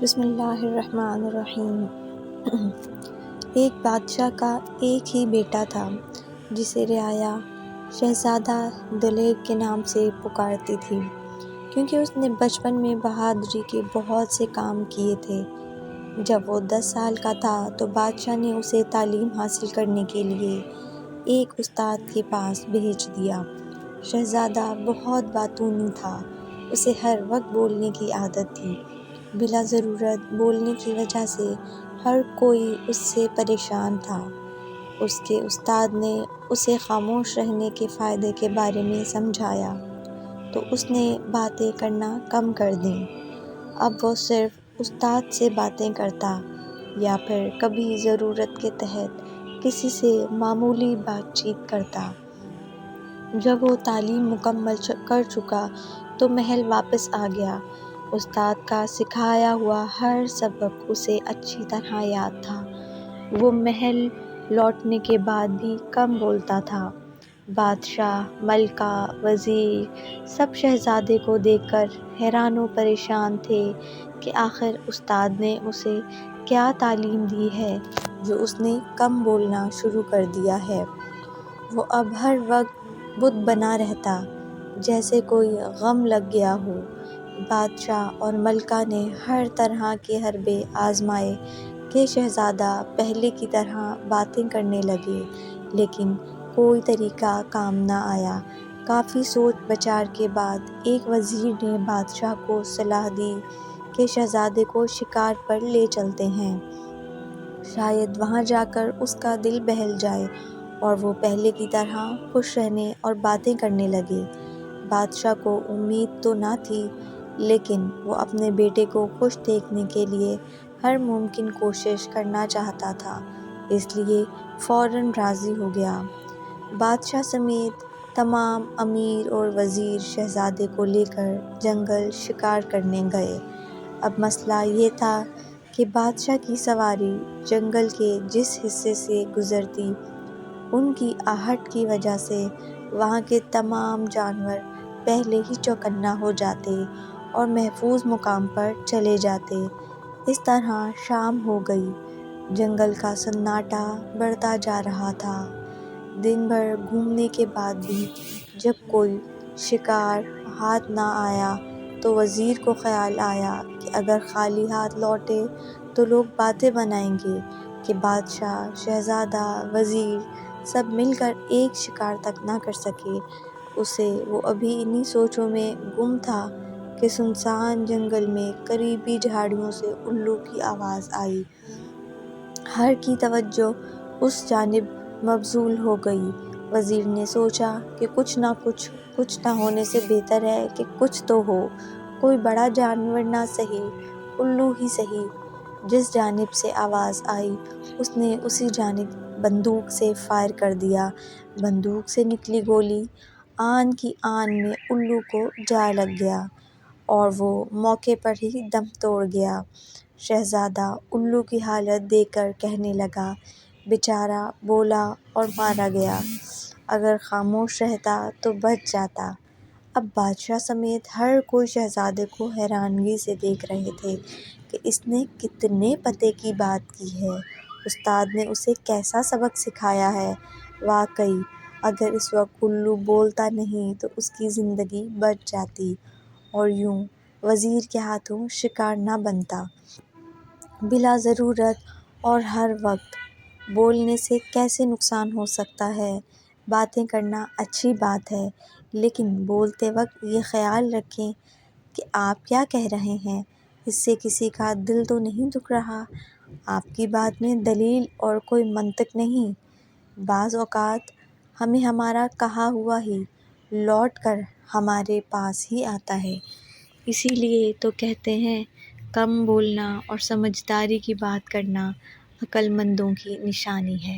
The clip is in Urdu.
بسم اللہ الرحمن الرحیم۔ ایک بادشاہ کا ایک ہی بیٹا تھا جسے رعایا شہزادہ دلیگ کے نام سے پکارتی تھی، کیونکہ اس نے بچپن میں بہادری کے بہت سے کام کیے تھے۔ جب وہ 10 سال کا تھا تو بادشاہ نے اسے تعلیم حاصل کرنے کے لیے ایک استاد کے پاس بھیج دیا۔ شہزادہ بہت باتونی تھا، اسے ہر وقت بولنے کی عادت تھی۔ بلا ضرورت بولنے کی وجہ سے ہر کوئی اس سے پریشان تھا۔ اس کے استاد نے اسے خاموش رہنے کے فائدے کے بارے میں سمجھایا تو اس نے باتیں کرنا کم کر دیں۔ اب وہ صرف استاد سے باتیں کرتا یا پھر کبھی ضرورت کے تحت کسی سے معمولی بات چیت کرتا۔ جب وہ تعلیم مکمل کر چکا تو محل واپس آ گیا۔ استاد کا سکھایا ہوا ہر سبق اسے اچھی طرح یاد تھا۔ وہ محل لوٹنے کے بعد بھی کم بولتا تھا۔ بادشاہ، ملکہ، وزیر سب شہزادے کو دیکھ کر حیران و پریشان تھے کہ آخر استاد نے اسے کیا تعلیم دی ہے جو اس نے کم بولنا شروع کر دیا ہے۔ وہ اب ہر وقت بت بنا رہتا، جیسے کوئی غم لگ گیا ہو۔ بادشاہ اور ملکہ نے ہر طرح کے حربے آزمائے کہ شہزادہ پہلے کی طرح باتیں کرنے لگے، لیکن کوئی طریقہ کام نہ آیا۔ کافی سوچ بچار کے بعد ایک وزیر نے بادشاہ کو صلاح دی کہ شہزادے کو شکار پر لے چلتے ہیں، شاید وہاں جا کر اس کا دل بہل جائے اور وہ پہلے کی طرح خوش رہنے اور باتیں کرنے لگے۔ بادشاہ کو امید تو نہ تھی، لیکن وہ اپنے بیٹے کو خوش دیکھنے کے لیے ہر ممکن کوشش کرنا چاہتا تھا، اس لیے فوراً راضی ہو گیا۔ بادشاہ سمیت تمام امیر اور وزیر شہزادے کو لے کر جنگل شکار کرنے گئے۔ اب مسئلہ یہ تھا کہ بادشاہ کی سواری جنگل کے جس حصے سے گزرتی، ان کی آہٹ کی وجہ سے وہاں کے تمام جانور پہلے ہی چوکنا ہو جاتے اور محفوظ مقام پر چلے جاتے۔ اس طرح شام ہو گئی۔ جنگل کا سناٹا بڑھتا جا رہا تھا۔ دن بھر گھومنے کے بعد بھی جب کوئی شکار ہاتھ نہ آیا تو وزیر کو خیال آیا کہ اگر خالی ہاتھ لوٹے تو لوگ باتیں بنائیں گے کہ بادشاہ، شہزادہ، وزیر سب مل کر ایک شکار تک نہ کر سکے۔ وہ ابھی انہی سوچوں میں گم تھا کہ سنسان جنگل میں قریبی جھاڑیوں سے الو کی آواز آئی۔ ہر کی توجہ اس جانب مبذول ہو گئی۔ وزیر نے سوچا کہ کچھ نہ ہونے سے بہتر ہے کہ کچھ تو ہو، کوئی بڑا جانور نہ سہی، الو ہی سہی۔ جس جانب سے آواز آئی اس نے اسی جانب بندوق سے فائر کر دیا۔ بندوق سے نکلی گولی آن کی آن میں الو کو جا لگ گیا اور وہ موقع پر ہی دم توڑ گیا۔ شہزادہ الو کی حالت دیکھ کر کہنے لگا، بیچارہ بولا اور مارا گیا، اگر خاموش رہتا تو بچ جاتا۔ اب بادشاہ سمیت ہر کوئی شہزادے کو حیرانگی سے دیکھ رہے تھے کہ اس نے کتنے پتے کی بات کی ہے، استاد نے اسے کیسا سبق سکھایا ہے۔ واقعی اگر اس وقت الو بولتا نہیں تو اس کی زندگی بچ جاتی اور یوں وزیر کے ہاتھوں شکار نہ بنتا۔ بلا ضرورت اور ہر وقت بولنے سے کیسے نقصان ہو سکتا ہے؟ باتیں کرنا اچھی بات ہے، لیکن بولتے وقت یہ خیال رکھیں کہ آپ کیا کہہ رہے ہیں، اس سے کسی کا دل تو نہیں دکھ رہا، آپ کی بات میں دلیل اور کوئی منطق نہیں۔ بعض اوقات ہمیں ہمارا کہا ہوا ہی لوٹ کر ہمارے پاس ہی آتا ہے۔ اسی لیے تو کہتے ہیں، کم بولنا اور سمجھداری کی بات کرنا عقل مندوں کی نشانی ہے۔